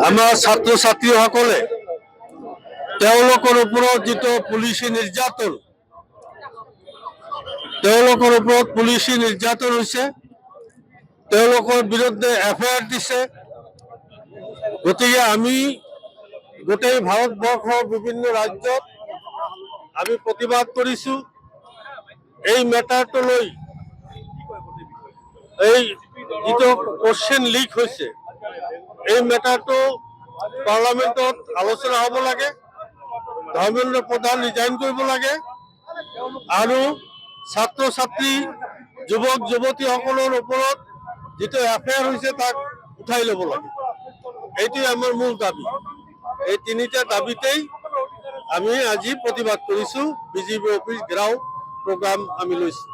আমাৰ ছাত্ৰ ছাত্ৰীসকলে তেওঁলোকৰ ওপৰত যিটো পুলিচী নিৰ্যাতন হৈছে, তেওঁলোকৰ বিৰুদ্ধে এফআইআৰ দিছে। গতিকে আমি গোটেই ভাৰতবৰ্ষৰ বিভিন্ন ৰাজ্যত আমি প্ৰতিবাদ কৰিছোঁ। এই মেটাৰটো লৈ এই যিটো কোশ্চেন লিক হৈছে, এই মেটাৰটো পাৰ্লামেণ্টত আলোচনা হ'ব লাগে, ধৰ্মেন্দ্ৰ প্ৰধান ৰিজাইন কৰিব লাগে আৰু ছাত্ৰ ছাত্ৰী যুৱক যুৱতীসকলৰ ওপৰত যিটো এফআইআৰ হৈছে তাক উঠাই ল'ব লাগে। এইটোৱে আমাৰ মূল দাবী। এই তিনিটা দাবীতেই আমি আজি প্ৰতিবাদ কৰিছোঁ। বিজেপি অফিচ ঘেৰাও প্ৰগ্ৰাম আমি লৈছোঁ।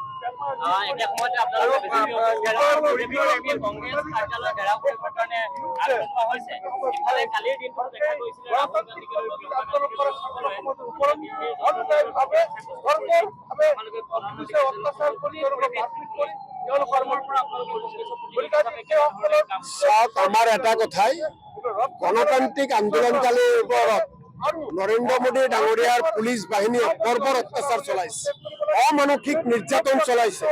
আমাৰ এটা কথাই, গণতান্ত্ৰিক আন্দোলনকালীৰ ওপৰত নৰেন্দ্ৰ মোদী ডাঙৰীয়াৰ পুলিচ বাহিনীয়ে বৰ্বৰ অত্যাচাৰ চলাইছে, অমানসিক নিৰ্যাতন চলাইছে।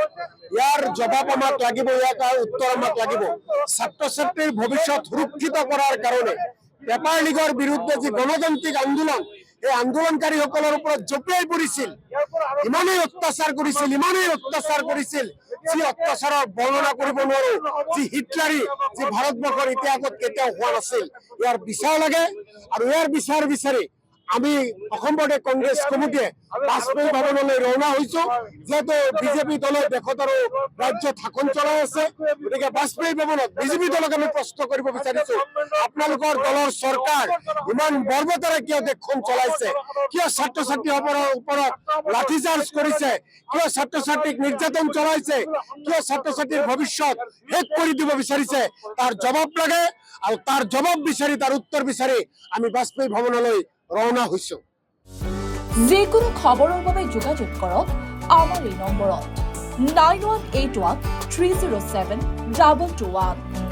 ইয়াৰ জবাব আমাক লাগিব, ইয়াৰ উত্তৰ আমাক লাগিব। ছাত্ৰ ছাত্ৰীৰ ভৱিষ্যত সুৰক্ষিত কৰাৰ কাৰণে পেপাৰ লীগৰ বিৰুদ্ধে যি গণতান্ত্ৰিক আন্দোলন, এই আন্দোলনকাৰীসকলৰ ওপৰত জঁপিয়াই পৰিছিল, ইমানেই অত্যাচাৰ কৰিছিল, যি অত্যাচাৰৰ বৰ্ণনা কৰিব নোৱাৰো, যি হিটলাৰী, যি ভাৰতবৰ্ষৰ ইতিহাসত কেতিয়াও হোৱা নাছিল। ইয়াৰ বিচাৰ লাগে আৰু ইয়াৰ বিচাৰ বিচাৰি আমি অসম প্ৰদেশ কংগ্ৰেছ কমিটিয়ে বাজপেয়ী ভৱনলৈ ৰওনা হৈছো। যিহেতু বিজেপি দলে দেশত আৰু ৰাজ্যত শাসন চলাই আছে, গতিকে বাজপেয়ী ভৱনত বিজেপি দলক আমি প্ৰশ্ন কৰিব বিচাৰিছো, আপোনালোকৰ দলৰ চৰকাৰ ইমান বৰ্বৰতাৰে কিয় দেশখন চলাইছে? কিয় ছাত্ৰ ছাত্ৰীসকলৰ ওপৰত লাঠিচাৰ্জ কৰিছে? কিয় ছাত্ৰ ছাত্ৰীক নিৰ্যাতন চলাইছে? কিয় ছাত্ৰ ছাত্ৰীৰ ভৱিষ্যত শেষ কৰি দিব বিচাৰিছে? তাৰ জবাব লাগে আৰু তাৰ জবাব বিচাৰি, তাৰ উত্তৰ বিচাৰি আমি বাজপেয়ী ভৱনলৈ ৰওনা হৈছো। যিকোনো খবৰৰ বাবে যোগাযোগ কৰক আমাৰ এই নম্বৰত 9181 307 221।